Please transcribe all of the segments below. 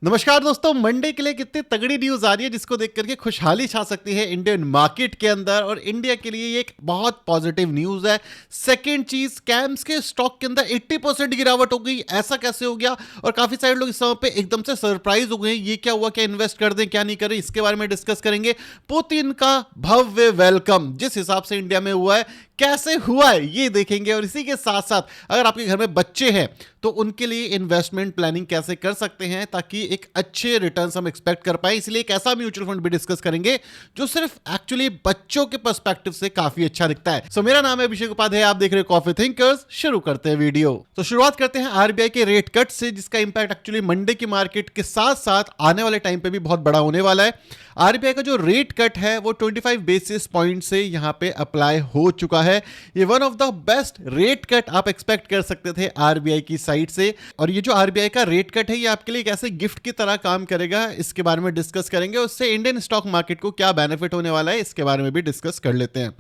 नमस्कार दोस्तों, मंडे के लिए कितनी तगड़ी न्यूज आ रही है जिसको देख करके खुशहाली छा सकती है इंडियन मार्केट के अंदर। और इंडिया के लिए ये एक बहुत पॉजिटिव न्यूज है। सेकंड चीज, कैम्स के स्टॉक के अंदर 80% गिरावट हो गई। ऐसा कैसे हो गया? और काफी सारे लोग इस समय पे एकदम से सरप्राइज हो गए, ये क्या हुआ, क्या इन्वेस्ट कर दें क्या नहीं करें, इसके बारे में डिस्कस करेंगे। पुतिन का भव्य वेलकम जिस हिसाब से इंडिया में हुआ है, कैसे हुआ है ये देखेंगे। और इसी के साथ साथ अगर आपके घर में बच्चे हैं तो उनके लिए इन्वेस्टमेंट प्लानिंग कैसे कर सकते हैं ताकि एक अच्छे रिटर्न्स हम एक्सपेक्ट कर पाए, इसलिए एक ऐसा म्यूचुअल फंड भी डिस्कस करेंगे जो सिर्फ एक्चुअली बच्चों के पर्सपेक्टिव से काफी अच्छा दिखता है। सो मेरा नाम है अभिषेक उपाध्याय, आप देख रहे हो कॉफी थिंकर्स। शुरू करते हैं वीडियो। तो शुरुआत करते हैं आरबीआई के रेट कट से, जिसका इंपैक्ट एक्चुअली मंडे की मार्केट के साथ साथ आने वाले टाइम पे भी बहुत बड़ा होने वाला है। आरबीआई का जो रेट कट है वो 25 बेसिस पॉइंट से यहां पे अप्लाई हो चुका है। ये one of the best rate cut आप एक्सपेक्ट कर सकते थे आरबीआई की साइड से। और ये जो आरबीआई का रेट कट है ये आपके लिए कैसे गिफ्ट की तरह काम करेगा, इसके बारे में डिस्कस करेंगे। उससे इंडियन स्टॉक मार्केट को क्या बेनिफिट होने वाला है, इसके बारे में भी डिस्कस कर लेते हैं।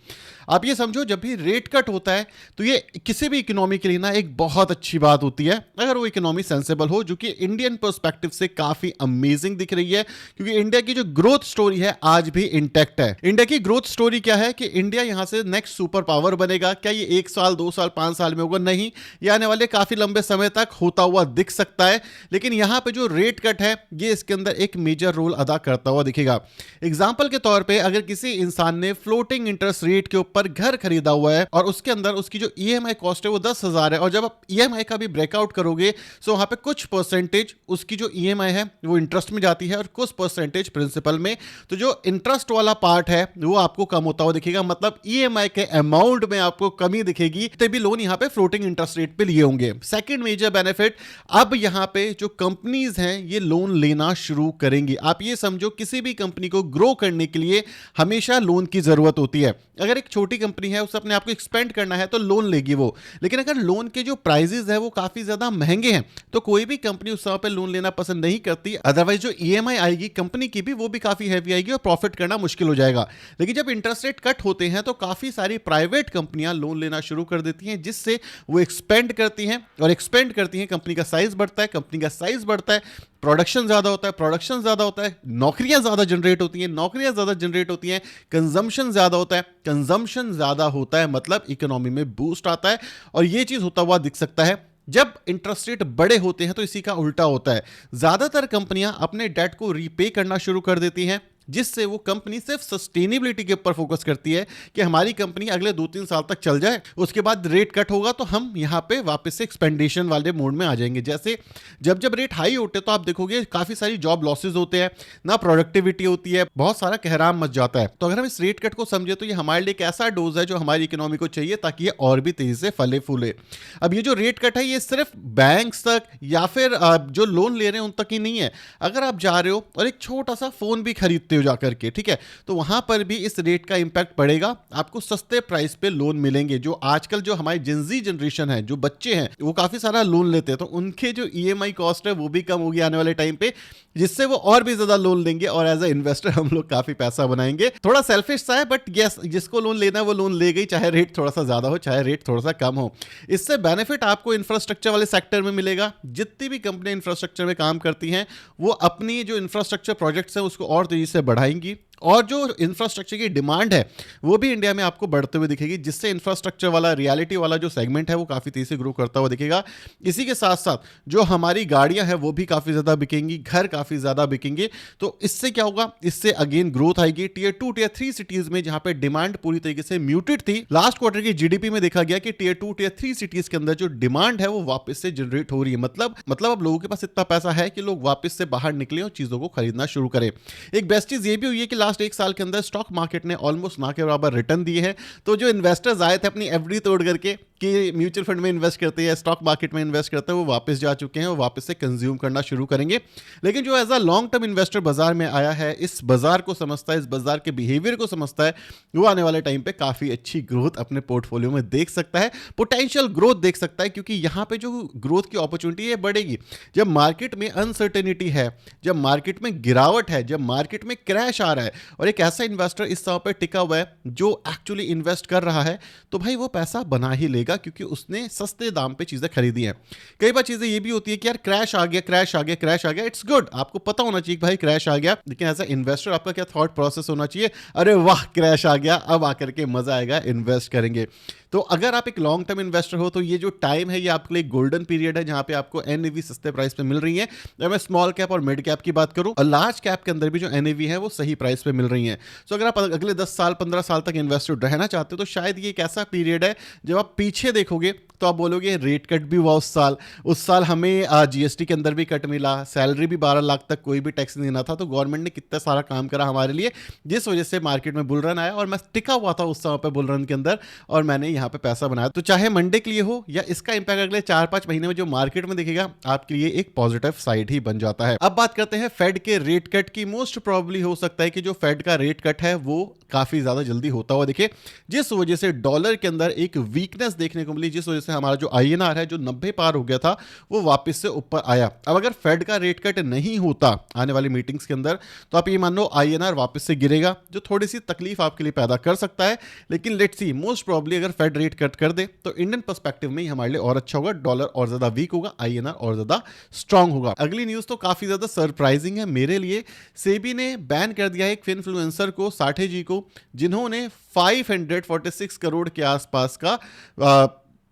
आप ये समझो, जब भी रेट कट होता है तो ये किसी भी इकोनॉमी के लिए ना एक बहुत अच्छी बात होती है, अगर वो इकोनॉमी सेंसेबल हो, जो कि इंडियन पर्सपेक्टिव से काफी अमेजिंग दिख रही है। क्योंकि इंडिया की जो ग्रोथ स्टोरी है आज भी इंटैक्ट है। इंडिया की ग्रोथ स्टोरी क्या है कि इंडिया यहां से नेक्स्ट सुपर पावर बनेगा। क्या ये 1 साल 2 साल 5 साल में होगा? नहीं, ये आने वाले काफी लंबे समय तक होता हुआ दिख सकता है। लेकिन यहां पे जो रेट कट है ये इसके अंदर एक मेजर रोल अदा करता हुआ दिखेगा। एग्जाम्पल के तौर पर, अगर किसी इंसान ने फ्लोटिंग इंटरेस्ट रेट के ऊपर घर खरीदा हुआ है और उसके अंदर उसकी जो ईएमआई कॉस्ट है वो 10,000 है, और जब आप ईएमआई का भी ब्रेकआउट करोगे तो वहां पे कुछ परसेंटेज उसकी जो ईएमआई है वो इंटरेस्ट में जाती है और कुछ परसेंटेज प्रिंसिपल में। तो जो इंटरेस्ट वाला पार्ट है वो आपको कम होता हुआ दिखेगा, मतलब ईएमआई के अमाउंट में आपको कमी दिखेगी। तभी लोन यहां पे फ्लोटिंग इंटरेस्ट रेट पे लिए होंगे। सेकंड मेजर बेनिफिट, अब यहां पे जो कंपनीज हैं ये लोन लेना शुरू करेंगी। आप ये समझो, किसी भी कंपनी को ग्रो करने के लिए हमेशा लोन की जरूरत होती है। अगर एक छोटी कंपनी है, उसे अपने आप को एक्सपेंड करना है तो लोन लेगी वो। लेकिन अगर लोन के जो प्राइजेस है वो काफी ज्यादा महंगे हैं तो कोई भी कंपनी उस समय पे लोन लेना पसंद नहीं करती। अदरवाइज जो ईएमआई आएगी कंपनी की भी, वो भी काफी हैवी आएगी और प्रॉफिट करना मुश्किल हो जाएगा। लेकिन जब इंटरेस्ट रेट कट होते हैं तो काफी सारी प्राइवेट कंपनियां लोन लेना शुरू कर देती हैं, जिससे वो एक्सपेंड करती हैं, और एक्सपेंड करती हैं, कंपनी का साइज बढ़ता है, कंपनी का साइज बढ़ता है, प्रोडक्शन ज्यादा होता है, प्रोडक्शन ज्यादा होता है, नौकरियां ज्यादा जनरेट होती हैं, नौकरियां ज्यादा जनरेट होती हैं, कंजम्पशन ज्यादा होता है, कंजम्पशन ज्यादा होता है, मतलब इकोनॉमी में बूस्ट आता है। और यह चीज होता हुआ दिख सकता है जब इंटरेस्ट रेट बड़े होते हैं, तो इसी का उल्टा होता है। ज्यादातर कंपनियां अपने डेट को रीपे करना शुरू कर देती हैं, जिससे वो कंपनी सिर्फ सस्टेनेबिलिटी के ऊपर फोकस करती है कि हमारी कंपनी अगले 2-3 साल तक चल जाए, उसके बाद रेट कट होगा तो हम यहां पे वापस से एक्सपेंडेशन वाले मोड में आ जाएंगे। जैसे जब जब रेट हाई होते हैं तो आप देखोगे काफी सारी जॉब लॉसेज होते हैं, ना प्रोडक्टिविटी होती है, बहुत सारा कहराम मच जाता है। तो अगर हम इस रेट कट को समझे तो ये हमारे लिए एक ऐसा डोज है जो हमारी इकोनॉमी को चाहिए ताकि ये और भी तेजी से फले फूले। अब ये जो रेट कट है ये सिर्फ बैंक्स तक या फिर जो लोन ले रहे हैं उन तक ही नहीं है। अगर आप जा रहे हो और एक छोटा सा फोन भी खरीदते हो जाकर के, ठीक है, तो वहां पर भी इस रेट का इंपैक्ट पड़ेगा। आपको सस्ते प्राइस पे लोन मिलेंगे। जो आजकल जो हमारी जिंजी जनरेशन है, जो बच्चे हैं, वो काफी सारा लोन लेते हैं, तो उनके जो ईएमआई कॉस्ट है वो भी कम होगी आने वाले टाइम पे, जिससे वो और भी ज्यादा लोन लेंगे और एज ए इन्वेस्टर हम लोग काफी पैसा बनाएंगे। थोड़ा सेल्फिश सा है, बट यस, जिसको लोन लेना है वो लोन ले गई, चाहे रेट थोड़ा सा ज्यादा हो चाहे रेट थोड़ा सा कम हो। इससे बेनिफिट आपको इंफ्रास्ट्रक्चर वाले सेक्टर में मिलेगा। जितनी भी कंपनी इंफ्रास्ट्रक्चर में काम करती हैं वो अपनी जो इंफ्रास्ट्रक्चर प्रोजेक्ट्स हैं उसको और तेजी से बढ़ाएंगी, और जो इंफ्रास्ट्रक्चर की डिमांड है वो भी इंडिया में आपको बढ़ते हुए दिखेगी, जिससे इंफ्रास्ट्रक्चर वाला रियलिटी वाला जो सेगमेंट है वो काफी तेजी से ग्रो करता हुआ दिखेगा। इसी के साथ साथ जो हमारी गाड़ियां हैं वो भी काफी ज्यादा बिकेंगी, घर काफी ज्यादा बिकेंगे। तो इससे क्या होगा? इससे अगेन ग्रोथ आएगी। टियर 2 टियर 3 सिटीज में जहां पे डिमांड पूरी तरीके से म्यूटेड थी, लास्ट क्वार्टर की जीडीपी में देखा गया कि टियर 2 टियर 3 सिटीज के अंदर जो डिमांड है वो वापस से जनरेट हो रही है। मतलब अब लोगों के पास इतना पैसा है कि लोग वापस से बाहर निकले और चीजों को खरीदना शुरू करें। एक बेस्ट चीज ये भी हुई है कि लास्ट 1 साल के अंदर स्टॉक मार्केट ने ऑलमोस्ट ना के बराबर रिटर्न दिए हैं। तो जो इन्वेस्टर्स आए थे अपनी एफडी तोड़ करके कि म्यूचुअल फंड में इन्वेस्ट करते हैं, स्टॉक मार्केट में इन्वेस्ट करते हैं, वो वापस जा चुके हैं, वो वापस से कंज्यूम करना शुरू करेंगे। लेकिन जो as a long term investor बाजार में आया है, इस बाजार को समझता है, इस बाजार के बिहेवियर को समझता है, वो आने वाले टाइम पे काफी अच्छी ग्रोथ अपने पोर्टफोलियो में देख सकता है, पोटेंशियल ग्रोथ देख सकता है। क्योंकि यहां पे जो ग्रोथ की अपॉर्चुनिटी है बढ़ेगी जब मार्केट में अनसर्टेनिटी है, जब मार्केट में गिरावट है, जब मार्केट में क्रैश आ रहा है, और एक ऐसा इन्वेस्टर इस समय पर टिका हुआ है जो एक्चुअली इन्वेस्ट कर रहा है, तो भाई वो पैसा बना ही लेगा। का, क्योंकि उसने सस्ते दाम पे चीजें खरीदी हैं। कई बार चीजें ये भी होती है कि यार क्रैश आ गया, क्रैश आ गया, क्रैश आ गया, इट्स गुड, आपको पता होना चाहिए कि भाई क्रैश आ गया, लेकिन एज अ इन्वेस्टर आपका क्या थॉट प्रोसेस होना चाहिए, अरे वाह क्रैश आ गया, अब आकर के मजा आएगा, इन्वेस्ट करेंगे। तो अगर आप एक लॉन्ग टर्म इन्वेस्टर हो तो ये जो टाइम है ये आपके लिए गोल्डन पीरियड है, जहां पे आपको एनएवी सस्ते प्राइस पे मिल रही है। अगर मैं स्मॉल कैप और मिड कैप की बात करूं, और लार्ज कैप के अंदर भी जो एनएवी है वो सही प्राइस पे मिल रही है। सो अगर आप अगले 10 साल 15 साल तक इन्वेस्टेड रहना चाहते हो तो शायद ये एक ऐसा पीरियड है जब आप पीछे देखोगे तो आप बोलोगे रेट कट भी हुआ उस साल हमें जीएसटी के अंदर भी कट मिला, सैलरी भी 12 लाख तक कोई भी टैक्स नहीं देना था, तो गवर्नमेंट ने कितना सारा काम करा हमारे लिए, जिस वजह से मार्केट में बुल रन आया और मैं टिका हुआ था उस समय पे बुल रन के अंदर, और मैंने यहाँ पे पैसा बनाया। तो चाहे मंडे के लिए हो या इसका इंपैक्ट अगले 4-5 महीने में जो मार्केट में दिखेगा, आपके लिए एक पॉजिटिव साइड ही बन जाता है। अब बात करते हैं फेड के रेट कट की। मोस्ट प्रोबेबली हो सकता है कि जो फेड का रेट कट है वो काफी ज्यादा जल्दी होता हुआ दिखे, जिस वजह से डॉलर के अंदर एक वीकनेस देखने को मिली, जिस वजह से हमारा जो आईएनआर है जो 90 पार हो गया था वो वापस से ऊपर आया। अब अगर फेड का रेट कट नहीं होता आने वाली मीटिंग्स के अंदर, तो आप ये मान लो आईएनआर वापस से गिरेगा, जो थोड़ी सी तकलीफ आपके लिए पैदा कर सकता है। लेकिन लेट्स सी, मोस्ट प्रोबेबली अगर फेड रेट कट कर दे तो इंडियन पर्सपेक्टिव में हमारे लिए और अच्छा होगा, डॉलर और ज्यादा वीक होगा, आईएनआर और ज्यादा स्ट्रांग होगा। अगली न्यूज तो काफी ज्यादा सरप्राइजिंग है मेरे लिए। सेबी ने बैन कर दिया है एक इन्फ्लुएंसर को, साठे जी को, जिन्होंने 546 करोड़ के आसपास का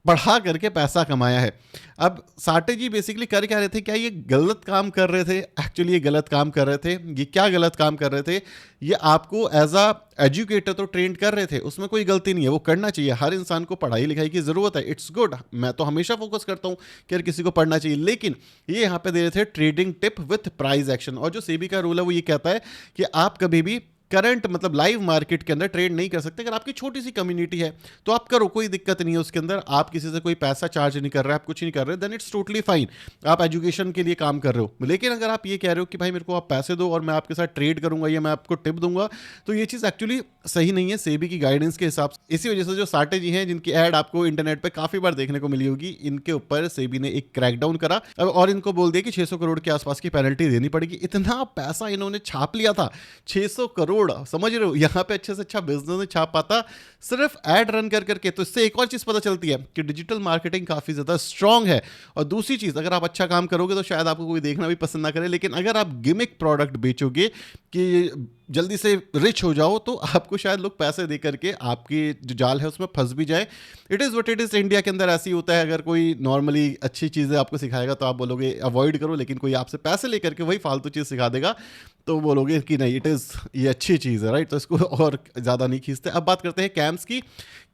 बढ़ा करके पैसा कमाया है। अब साठे जी बेसिकली कर क्या रहे थे, क्या ये गलत काम कर रहे थे? एक्चुअली ये गलत काम कर रहे थे। ये क्या गलत काम कर रहे थे? ये आपको एज अ एजुकेटर तो ट्रेन कर रहे थे, उसमें कोई गलती नहीं है, वो करना चाहिए, हर इंसान को पढ़ाई लिखाई की जरूरत है, इट्स गुड। मैं तो हमेशा फोकस करता हूं कि यार किसी को पढ़ना चाहिए, लेकिन ये यहाँ पे दे रहे थे trading tip with price action. और जो सेबी का रूल है वो ये कहता है कि आप कभी भी करंट मतलब लाइव मार्केट के अंदर ट्रेड नहीं कर सकते। अगर आपकी छोटी सी कम्युनिटी है तो आप करो, कोई दिक्कत नहीं है उसके अंदर, आप किसी से कोई पैसा चार्ज नहीं कर रहे, आप कुछ नहीं कर रहे, देन इट्स टोटली फाइन, आप एजुकेशन के लिए काम कर रहे हो। लेकिन अगर आप ये कह रहे हो कि भाई मेरे को आप पैसे दो और मैं आपके साथ ट्रेड करूंगा या मैं आपको टिप दूंगा, तो ये चीज़ एक्चुअली सही नहीं है सेबी की गाइडेंस के हिसाब से। इसी वजह से जो साठे जी हैं, जिनकी एड आपको इंटरनेट पर काफी बार देखने को मिली होगी, इनके ऊपर सेबी ने एक क्रैकडाउन करा और इनको बोल दिया कि 600 करोड़ के आसपास की पेनल्टी देनी पड़ेगी। इतना पैसा इन्होंने छाप लिया था, 600 करोड़, समझ रहे हो? यहाँ पे अच्छे से अच्छा बिजनेस नहीं छाप पाता सिर्फ एड रन कर करके। तो इससे एक और चीज पता चलती है कि डिजिटल मार्केटिंग काफी ज्यादा स्ट्रांग है। और दूसरी चीज, अगर आप अच्छा काम करोगे तो शायद आपको कोई देखना भी पसंद ना करे, लेकिन अगर आप गिमिक प्रोडक्ट बेचोगे कि जल्दी से रिच हो जाओ, तो आपको शायद लोग पैसे दे करके आपकी जो जाल है उसमें फंस भी जाए। It is what it is. India के अंदर ऐसी होता है, अगर कोई नॉर्मली अच्छी चीज़ें आपको सिखाएगा तो आप बोलोगे अवॉइड करो, लेकिन कोई आपसे पैसे लेकर के वही फालतू चीज़ सिखा देगा तो बोलोगे कि नहीं इट इज़, ये अच्छी चीज़ है, राइट? तो इसको और ज़्यादा नहीं खींचते। अब बात करते हैं कैम्स की।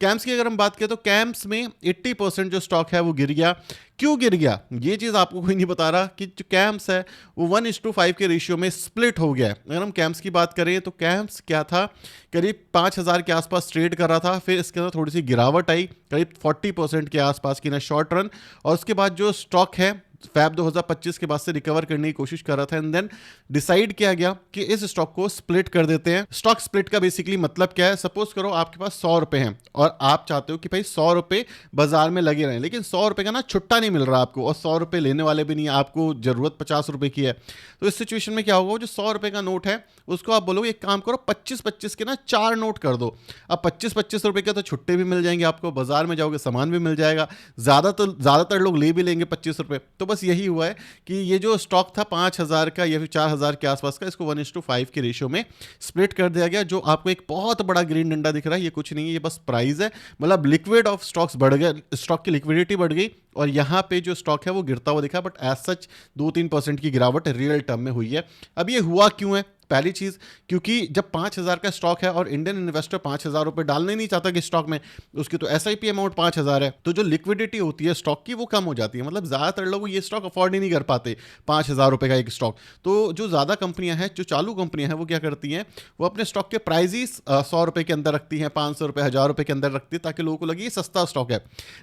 कैम्स की अगर हम बात करें तो कैम्स में 80% जो स्टॉक है वो गिर गया। क्यों गिर गया ये चीज़ आपको कोई नहीं बता रहा कि जो कैम्स है वो 1:5 के रेशियो में स्प्लिट हो गया है। अगर हम कैम्स की बात करें तो कैम्स क्या था, करीब 5,000 के आसपास ट्रेड कर रहा था, फिर इसके अंदर थोड़ी सी गिरावट आई करीब 40% के आसपास की ना शॉर्ट रन, और उसके बाद जो स्टॉक है फैब 2025 के बाद से रिकवर करने की कोशिश कर रहा था, एंड देन डिसाइड किया गया कि इस स्टॉक को स्प्लिट कर देते हैं। स्टॉक स्प्लिट का बेसिकली मतलब क्या है? सपोज करो आपके पास 100 रुपए हैं और आप चाहते हो कि भाई 100 रुपए बाजार में लगे रहें, लेकिन 100 रुपए का ना छुट्टा नहीं मिल रहा आपको, और 100 रुपए लेने वाले भी नहीं, आपको जरूरत 50 रुपए की है। तो इस सिचुएशन में क्या होगा, जो 100 रुपए का नोट है उसको आप बोलोगे एक काम करो 25-25 के ना 4 नोट कर दो। अब 25-25 रुपए के तो छुट्टे भी मिल जाएंगे आपको, बाजार में जाओगे सामान भी मिल जाएगा, ज्यादातर लोग ले भी लेंगे 25 रुपए। तो बस यही हुआ है कि ये जो स्टॉक था 5,000 का या फिर 4,000 के आसपास का, इसको 1:5 के रेशियो में स्प्लिट कर दिया गया। जो आपको एक बहुत बड़ा ग्रीन डंडा दिख रहा है, ये कुछ नहीं है, ये बस प्राइस है, मतलब लिक्विड ऑफ स्टॉक्स बढ़ गया, स्टॉक की लिक्विडिटी बढ़ गई, और यहाँ पे जो स्टॉक है वो गिरता हुआ दिखा, बट एज सच 2-3% की गिरावट रियल टर्म में हुई है। अब ये हुआ क्यों है? पहली चीज, क्योंकि जब 5,000 का स्टॉक है और इंडियन इन्वेस्टर 5,000 रुपए डालने नहीं चाहता कि स्टॉक में, उसकी तो एसआईपी अमाउंट 5,000 है, तो जो लिक्विडिटी होती है स्टॉक की वो कम हो जाती है। मतलब ज्यादातर लोग ये स्टॉक अफोर्ड ही नहीं कर पाते 5,000 रुपए का एक स्टॉक। तो जो ज्यादा कंपनियां हैं, जो चालू कंपनियां हैं, वो क्या करती हैं, वो अपने स्टॉक के प्राइजेस 100 रुपए के अंदर रखती हैं, 500 रुपए 1,000 रुपए के अंदर रखती है, ताकि लोगों को लगे ये सस्ता स्टॉक है।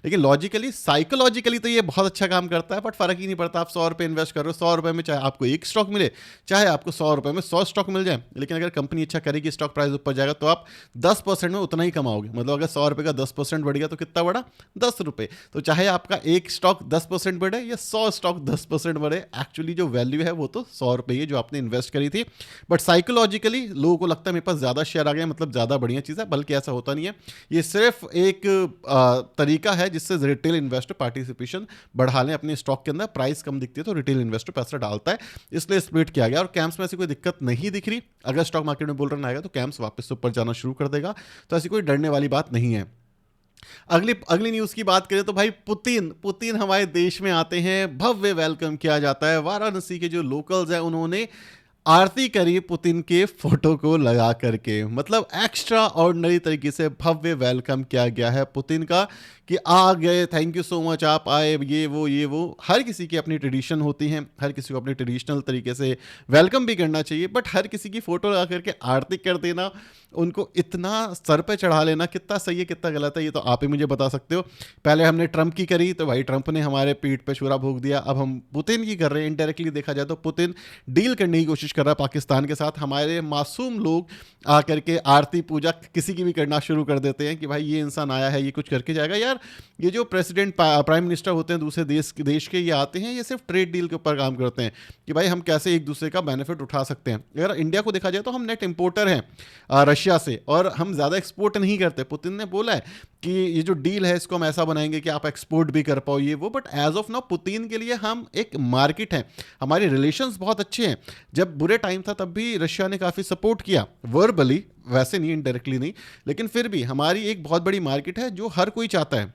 लेकिन लॉजिकली साइकोलॉजिकली तो ये बहुत अच्छा काम करता है, बट फर्क ही नहीं पड़ता। आप 100 रुपए इन्वेस्ट कर रहे हो, 100 रुपए में चाहे आपको एक स्टॉक मिले, चाहे आपको 100 रुपए में 100 स्टॉक मिल जाए, लेकिन अगर कंपनी अच्छा करेगी, स्टॉक प्राइस ऊपर जाएगा, तो आप 10% में उतना ही कमाओगे। मतलब अगर 100 रुपये का 10% बढ़ गया तो कितना बढ़ा? 10 रुपये। तो चाहे आपका एक स्टॉक 10% बढ़े या 100 स्टॉक 10% बढ़े, एक्चुअली जो वैल्यू है वो तो 100 रुपये ही है जो आपने इन्वेस्ट करी थी। बट साइकोलॉजिकली लोगों को लगता है मेरे पास ज़्यादा शेयर आ गया, मतलब ज़्यादा बढ़िया चीज़ है, बल्कि ऐसा होता नहीं है। ये सिर्फ एक तरीका है जिससे रिटेल इन्वेस्टर पार्टिसिपेशन बढ़ा लें अपने स्टॉक के अंदर। प्राइस कम दिखती है तो रिटेल इन्वेस्टर पैसा डालता है, इसलिए स्प्लिट किया गया। और कैम्स में ऐसी कोई दिक्कत नहीं दिख रही। अगर स्टॉक मार्केट में बुल रन आएगा तो कैम्स वापस से ऊपर जाना शुरू कर देगा, तो ऐसी कोई डरने वाली बात नहीं है। अगली अगली न्यूज की बात करें तो भाई पुतिन हमारे देश में आते हैं, भव्य वेलकम किया जाता है। वाराणसी के जो लोकल्स हैं उन्होंने आरती करी पुतिन के फोटो को लगा करके, मतलब एक्स्ट्रा ऑर्डिनरी तरीके से भव्य वेलकम किया गया है पुतिन का कि आ गए, थैंक यू सो मच, आप आए, ये वो। हर किसी की अपनी ट्रेडिशन होती है, हर किसी को अपनी ट्रेडिशनल तरीके से वेलकम भी करना चाहिए, बट हर किसी की फोटो लगा करके आरती कर देना, उनको इतना सर पे चढ़ा लेना, कितना सही है कितना गलत है ये तो आप ही मुझे बता सकते हो। पहले हमने ट्रंप की करी तो भाई ट्रंप ने हमारे पीठ पे छुरा भोंक दिया, अब हम पुतिन की कर रहे हैं। इनडायरेक्टली देखा जाए तो पुतिन डील करने की कोशिश कर रहा है पाकिस्तान के साथ। हमारे मासूम लोग आकर के आरती पूजा किसी की भी करना शुरू कर देते हैं कि भाई ये इंसान आया है, ये कुछ करके जाएगा। यार ये जो प्रेसिडेंट प्राइम मिनिस्टर होते हैं दूसरे देश के, ये आते हैं, ये सिर्फ ट्रेड डील के ऊपर काम करते हैं कि भाई हम कैसे एक दूसरे का बेनिफिट उठा सकते हैं। अगर इंडिया को देखा जाए तो हम नेट इंपोर्टर हैं रशिया से, और हम ज़्यादा एक्सपोर्ट नहीं करते। पुतिन ने बोला है कि ये जो डील है इसको हम ऐसा बनाएंगे कि आप एक्सपोर्ट भी कर पाओ, ये वो। But as of now Putin के लिए हम एक मार्केट है, हमारे रिलेशंस बहुत अच्छे हैं। जब बुरे टाइम था तब भी रशिया ने काफ़ी सपोर्ट किया, वर्बली, वैसे नहीं, इनडायरेक्टली नहीं, लेकिन फिर भी हमारी एक बहुत बड़ी मार्केट है जो हर कोई चाहता है,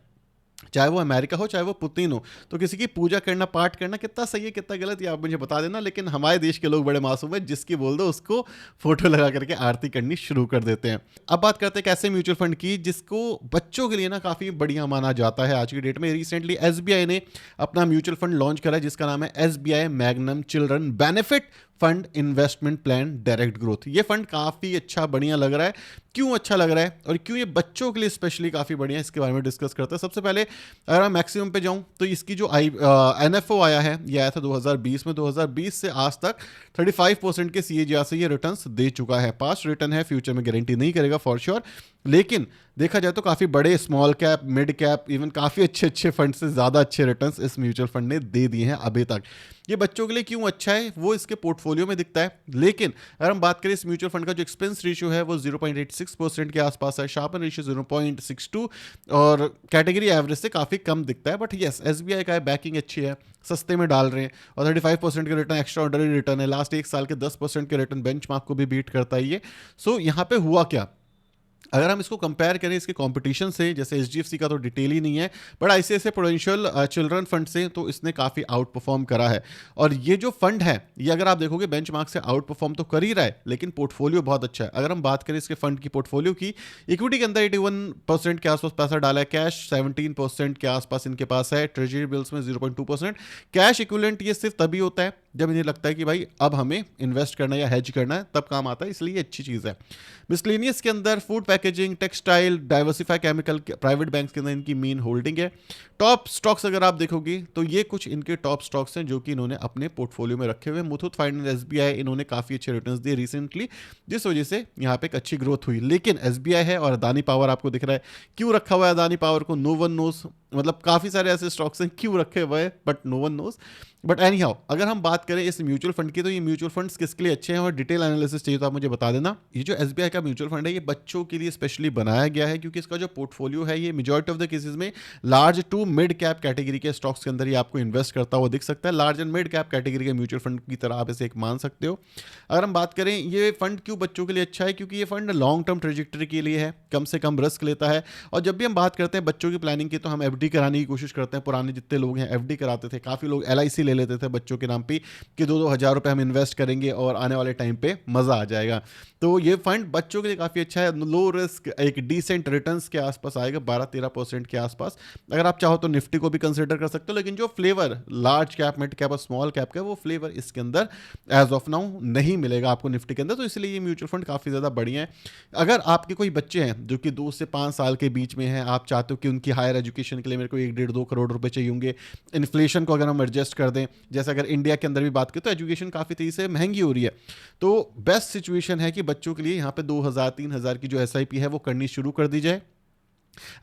चाहे वो अमेरिका हो चाहे वो पुतिन हो। तो किसी की पूजा करना, पाठ करना कितना सही है कितना गलत ये आप मुझे बता देना, लेकिन हमारे देश के लोग बड़े मासूम हैं, जिसकी बोल दो उसको फोटो लगा करके आरती करनी शुरू कर देते हैं। अब बात करते हैं कैसे म्यूचुअल फंड की, जिसको बच्चों के लिए ना काफ़ी बढ़िया माना जाता है आज की डेट में। रिसेंटली एसबीआई ने अपना म्यूचुअल फंड लॉन्च करा है जिसका नाम है SBI magnum children benefit fund investment plan direct growth. ये फंड काफ़ी अच्छा बढ़िया लग रहा है। क्यों अच्छा लग रहा है और क्यों ये बच्चों के लिए स्पेशली काफ़ी बढ़िया है, इसके बारे में डिस्कस करते हैं। सबसे पहले अगर मैं मैक्सिमम पे जाऊं तो इसकी जो एनएफओ आया है, ये आया था 2020 में। 2020 से आज तक 35% के सीएजीआर से ये रिटर्न्स दे चुका है। पास्ट रिटर्न है, फ्यूचर में गारंटी नहीं करेगा फॉर श्योर, लेकिन देखा जाए तो काफ़ी बड़े small cap, mid cap, even काफ़ी अच्छे फंड से ज़्यादा अच्छे रिटर्न्स इस म्यूचुअल फंड ने दे दिए हैं अभी तक। ये बच्चों के लिए क्यों अच्छा है वो इसके पोर्टफोलियो में दिखता है, लेकिन अगर हम बात करें इस म्यूचुअल फंड का जो एक्सपेंस रेशियो है वो 0.86% के आसपास है, शार्पन रेशियो 0.62 और कैटेगरी एवरेज से काफ़ी कम दिखता है। बट यस, एसबीआई का बैकिंग अच्छी है, सस्ते में डाल रहे हैं, और 35% के रिटर्न एक्स्ट्रा ऑर्डिनरी रिटर्न है। लास्ट एक साल के 10% के रिटर्न बेंचमार्क को भी बीट करता है ये। सो यहाँ पे हुआ क्या, अगर हम इसको कंपेयर करें इसके कंपटीशन से, जैसे एचडीएफसी का तो डिटेल ही नहीं है, but ICICI prudential children fund से तो इसने काफ़ी आउट परफॉर्म करा है। और ये जो फंड है ये अगर आप देखोगे बेंचमार्क से आउट परफॉर्म तो कर ही रहा है, लेकिन पोर्टफोलियो बहुत अच्छा है। अगर हम बात करें इसके फंड की पोर्टफोलियो की, इक्विटी के अंदर 81% के आसपास पैसा डाला है, कैश 17% के आसपास इनके पास है, ट्रेजरी बिल्स में 0.2%। कैश इक्विवेलेंट ये सिर्फ तभी होता है जब इन्हें लगता है कि भाई अब हमें इन्वेस्ट करना है या हेज करना है, तब काम आता है, इसलिए अच्छी चीज़ है। मिसलेनियस के अंदर food packaging, textile, diversify chemical, private banks के अंदर इनकी मेन होल्डिंग है। टॉप स्टॉक्स अगर आप देखोगे तो ये कुछ इनके टॉप स्टॉक्स हैं जो कि इन्होंने अपने पोर्टफोलियो में रखे हुए हैं। मुथूट फाइनेंस, एसबीआई, इन्होंने काफ़ी अच्छे रिटर्न्स दिए रिसेंटली, जिस वजह से यहाँ पे एक अच्छी ग्रोथ हुई। लेकिन एसबीआई है और अदानी पावर आपको दिख रहा है, क्यों रखा हुआ है अदानी पावर को, नो वन नोज। मतलब काफ़ी सारे ऐसे स्टॉक्स हैं क्यों रखे हुए हैं, but no one knows. But anyhow, अगर हम बात करें इस म्यूचुअल फंड की, तो ये म्यूचुअल फंड्स किसके लिए अच्छे हैं और डिटेल एनालिसिस चाहिए तो आप मुझे बता देना। ये जो एसबीआई का म्यूचुअल फंड है ये बच्चों के लिए स्पेशली बनाया गया है, क्योंकि इसका जो पोर्टफोलियो है ये मेजॉरिटी ऑफ द केसेस में large to mid cap category के स्टॉक्स के अंदर ही आपको इन्वेस्ट करता हुआ दिख सकता है। Large and mid cap category के म्यूचुअल फंड की तरह आप इसे एक मान सकते हो। अगर हम बात करें ये फंड क्यों बच्चों के लिए अच्छा है, क्योंकि ये फंड लॉन्ग टर्म ट्रेजेक्टरी के लिए है, कम से कम रिस्क लेता है। और जब भी हम बात करते हैं बच्चों की प्लानिंग की तो हम एफडी कराने की कोशिश करते हैं। पुराने जितने लोग हैं एफडी कराते थे, काफ़ी लोग एलआईसी ले लेते थे बच्चों के नाम पे कि 2-2 हज़ार रुपये हम इन्वेस्ट करेंगे और आने वाले टाइम पे मज़ा आ जाएगा। तो ये फंड बच्चों के लिए काफ़ी अच्छा है, लो रिस्क, एक डिसेंट रिटर्न्स के आसपास आएगा, 12-13% के आसपास। अगर आप चाहो तो निफ्टी को भी कंसिडर कर सकते हो, लेकिन जो flavour large cap, mid cap और स्मॉल कैप का वो फ्लेवर इसके अंदर एज ऑफ नाउ नहीं मिलेगा आपको निफ्टी के अंदर। तो इसलिए ये म्यूचुअल फंड काफ़ी ज़्यादा बढ़िया है। अगर आपके कोई बच्चे हैं जो कि 2 से 5 साल के बीच में हैं, आप चाहते हो कि उनकी हायर एजुकेशन के लिए लिए मेरे को 1-1.5-2 करोड़ रुपए चाहिए होंगे। इन्फ्लेशन को अगर हम एडजस्ट कर दें, जैसे अगर इंडिया के अंदर भी बात करें तो एजुकेशन काफ़ी तेज़ी से महंगी हो रही है। तो बेस्ट सिचुएशन है कि बच्चों के लिए यहाँ पे 2,000-3,000 की जो एसआईपी है वो करनी शुरू कर दी जाए।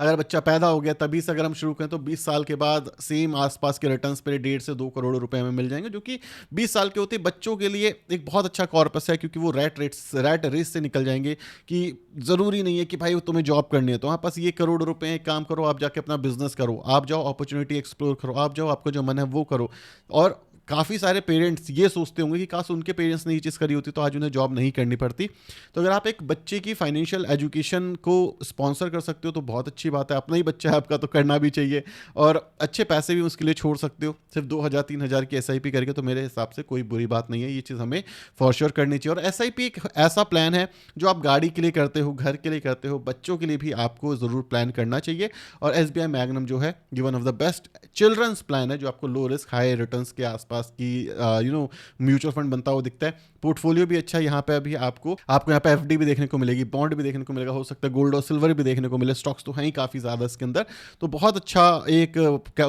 अगर बच्चा पैदा हो गया तभी से अगर हम शुरू करें तो 20 साल के बाद सेम आसपास के रिटर्न्स पर 1.5 से 2 करोड़ रुपए में मिल जाएंगे, जो कि 20 साल के होते बच्चों के लिए एक बहुत अच्छा कॉर्पस है, क्योंकि वो रैट रेस से निकल जाएंगे कि ज़रूरी नहीं है कि भाई तुम्हें जॉब करनी है तो वहाँ पास ये करोड़ रुपए, एक काम करो आप जाके अपना बिजनेस करो, आप जाओ अपॉर्चुनिटी एक्सप्लोर करो, आप जाओ आपको जो मन है वो करो। और काफ़ी सारे पेरेंट्स ये सोचते होंगे कि काश उनके पेरेंट्स ने ये चीज़ करी होती तो आज उन्हें जॉब नहीं करनी पड़ती। तो अगर आप एक बच्चे की फाइनेंशियल एजुकेशन को स्पॉन्सर कर सकते हो तो बहुत अच्छी बात है। अपना ही बच्चा है आपका तो करना भी चाहिए, और अच्छे पैसे भी उसके लिए छोड़ सकते हो। सिर्फ 2,000-3,000 की एसआईपी करके तो मेरे हिसाब से कोई बुरी बात नहीं है, ये चीज़ हमें फॉर श्योर करनी चाहिए। और एसआईपी एक ऐसा प्लान है जो आप गाड़ी के लिए करते हो, घर के लिए करते हो, बच्चों के लिए भी आपको ज़रूर प्लान करना चाहिए। और एसबीआई मैग्नम जो है ये one of the best children's plan है, जो आपको लो रिस्क हाई रिटर्न्स के आसपास की म्यूचुअल फंड बनता हुआ दिखता है। पोर्टफोलियो भी अच्छा है यहाँ पे, अभी आपको यहाँ पे एफडी भी देखने को मिलेगी, बॉन्ड भी देखने को मिलेगा, हो सकता है गोल्ड और सिल्वर भी देखने को मिले, स्टॉक्स तो हैं ही काफ़ी ज़्यादा इसके अंदर। तो बहुत अच्छा एक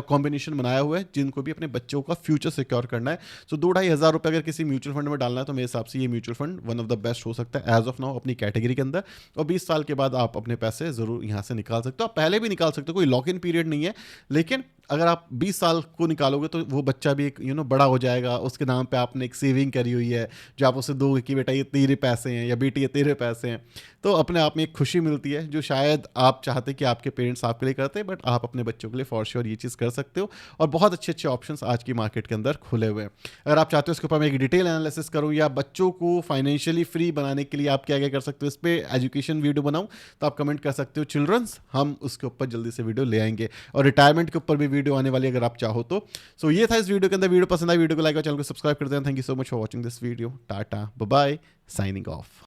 कॉम्बिनेशन बनाया हुआ है जिनको भी अपने बच्चों का फ्यूचर सिक्योर करना है। सो 2-2,500 रुपये अगर किसी म्यूचुअल फंड में डालना है तो मेरे हिसाब से ये mutual fund one of the best हो सकता है एज ऑफ नाउ अपनी कैटेगरी के अंदर। और 20 साल के बाद आप अपने पैसे ज़रूर यहाँ से निकाल सकते हो। आप पहले भी निकाल सकते हो, कोई लॉक इन पीरियड नहीं है, लेकिन अगर आप 20 साल को निकालोगे तो वो बच्चा भी एक बड़ा हो जाएगा, उसके नाम पे आपने एक सेविंग करी हुई है जो आप उसे दोगे कि बेटा ये तेरे पैसे हैं या बेटी ये तेरे पैसे हैं। तो अपने आप में एक खुशी मिलती है जो शायद आप चाहते कि आपके पेरेंट्स आपके लिए करते हैं, बट आप अपने बच्चों के लिए फॉर श्योर ये चीज़ कर सकते हो। और बहुत अच्छे अच्छे ऑप्शंस आज की मार्केट के अंदर खुले हुए हैं। अगर आप चाहते हो इसके ऊपर मैं एक डिटेल एनालिसिस करूँ या बच्चों को फाइनेंशियली फ्री बनाने के लिए आप क्या क्या कर सकते हो, इस पर एजुकेशन वीडियो बनाऊँ तो आप कमेंट कर सकते हो चिल्ड्रंस, हम उसके ऊपर जल्दी से वीडियो ले आएंगे। और रिटायरमेंट के ऊपर भी वीडियो आने वाली अगर आप चाहो तो। सो ये था इस वीडियो के अंदर। वीडियो पसंद आया वीडियो को लाइक और चैनल को सब्सक्राइब कर देना। Thank you so much for watching this video. Tata bye bye, signing of.